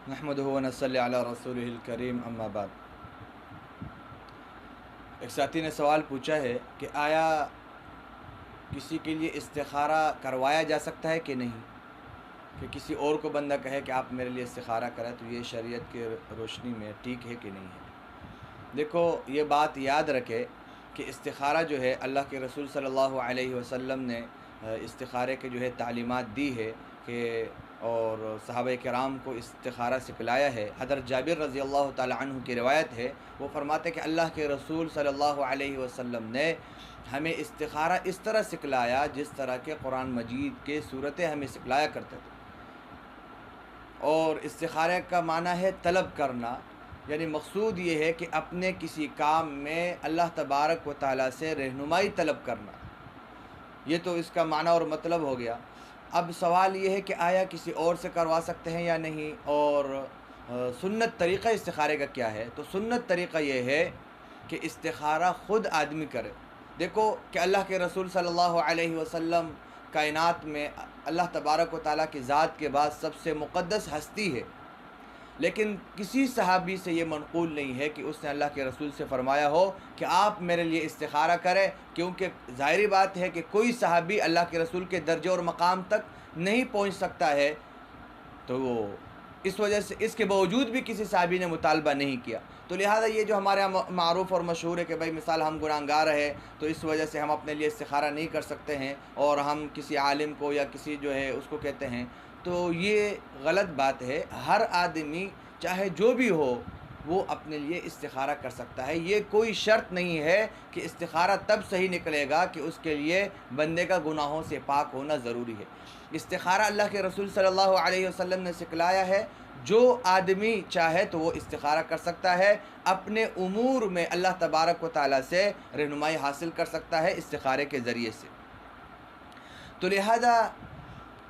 नहमदुहु व नस्सल्ली अला रसूलिहिल करीम अम्मा बाद। एक साथी ने सवाल पूछा है कि आया किसी के लिए इस्तिखारा करवाया जा सकता है कि नहीं, कि किसी और को बंदा कहे कि आप मेरे लिए इस्तिखारा करें, तो ये शरीयत के रोशनी में ठीक है कि नहीं है। देखो, ये बात याद रखे कि इस्तिखारा जो है अल्लाह के रसूल सल्लल्लाहु अलैहि वसल्लम ने इस्तिखारे के जो है तालीमात दी है कि और सहाबा किराम को इस्तिखारा सिखलाया है। हज़रत जाबिर रज़ी अल्लाह ताला अन्हु की रिवायत है, वो फरमाते कि अल्लाह के रसूल सल्लल्लाहु अलैहि वसल्लम ने हमें इस्तिखारा इस तरह सिखलाया जिस तरह के कुरान मजीद के सूरतें हमें सिखलाया करते थे। और इस्तिखारे का माना है तलब करना, यानी मकसूद ये है कि अपने किसी काम में अल्लाह तबारक व तआला से रहनुमाई तलब करना। ये तो इसका माना और मतलब हो गया। अब सवाल ये है कि आया किसी और से करवा सकते हैं या नहीं, और सुन्नत तरीक़ा इस्तिखारे का क्या है। तो सुन्नत तरीक़ा ये है कि इस्तिखारा ख़ुद आदमी करे। देखो कि अल्लाह के रसूल सल्लल्लाहु अलैहि वसल्लम कायनात में अल्लाह तबारक व तआला की ज़ात के बाद सबसे मुक़द्दस हस्ती है, लेकिन किसी सहाबी से ये मनक़ूल नहीं है कि उसने अल्लाह के रसूल से फ़रमाया हो कि आप मेरे लिए इस्तिखारा करें, क्योंकि ज़ाहिरी बात है कि कोई सहाबी अल्लाह के रसूल के दर्जे और मकाम तक नहीं पहुँच सकता है। तो वो इस वजह से इसके बावजूद भी किसी सहाबी ने मुतालबा नहीं किया। तो लिहाजा ये जो हमारे यहाँ मारूफ़ और मशहूर है कि भाई मिसाल हम गुनाहगार है तो इस वजह से हम अपने लिए इस्तिखारा नहीं कर सकते हैं और हम किसी आलिम को या किसी जो है उसको कहते हैं, तो ये गलत बात है। हर आदमी चाहे जो भी हो वो अपने लिए इस्तिखारा कर सकता है। ये कोई शर्त नहीं है कि इस्तिखारा तब सही निकलेगा कि उसके लिए बंदे का गुनाहों से पाक होना ज़रूरी है। इस्तिखारा अल्लाह के रसूल सल्लल्लाहु अलैहि वसल्लम ने सिखलाया है। जो आदमी चाहे तो वो इस्तिखारा कर सकता है, अपने उमूर में अल्लाह तबारक व तआला से रहनुमाई हासिल कर सकता है इस्तिखारे के ज़रिए से। तो लिहाजा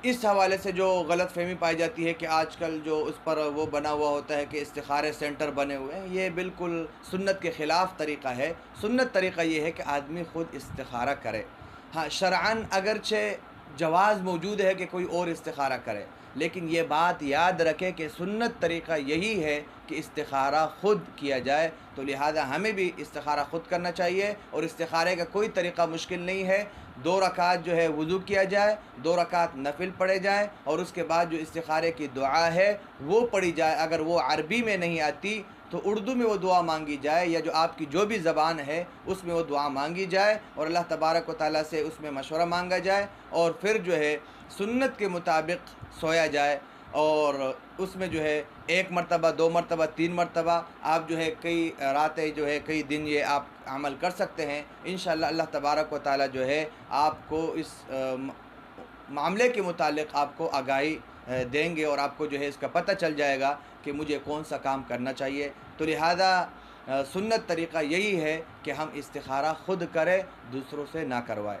इस हवाले से जो गलत फ़हमी पाई जाती है कि आजकल जो उस पर वो बना हुआ होता है कि इस्तिखारे सेंटर बने हुए हैं, ये बिल्कुल सुन्नत के ख़िलाफ़ तरीक़ा है। सुन्नत तरीक़ा ये है कि आदमी ख़ुद इस्तिखारा करे। हाँ, शरअन अगरचे जवाज़ मौजूद है कि कोई और इस्तिखारा करे, लेकिन ये बात याद रखें कि सुन्नत तरीक़ा यही है कि इस्तिखारा ख़ुद किया जाए। तो लिहाजा हमें भी इस्तिखारा ख़ुद करना चाहिए और इस्तिखारे का कोई तरीक़ा मुश्किल नहीं है। 2 रकात जो है वुज़ू किया जाए, 2 रकात नफ़िल पढ़े जाएँ और उसके बाद जो इस्तिखारे की दुआ है वो पढ़ी जाए। अगर वो अरबी में नहीं आती तो उर्दू में वो दुआ मांगी जाए, या जो आपकी जो भी ज़बान है उसमें वो दुआ मांगी जाए और अल्लाह तबारक व तआला से उसमें मशवरा मांगा जाए, और फिर जो है सुन्नत के मुताबिक सोया जाए। और उसमें जो है 1 मरतबा, 2 मरतबा, 3 मरतबा आप जो है कई रातें जो है कई दिन ये आप अमल कर सकते हैं। इंशाअल्लाह अल्लाह तबारक व तआला जो है आपको इस मामले के मुतालिक आपको आगाही देंगे और आपको जो है इसका पता चल जाएगा कि मुझे कौन सा काम करना चाहिए। तो लिहाजा सुन्नत तरीक़ा यही है कि हम इस्तिखारा ख़ुद करें, दूसरों से ना करवाएं।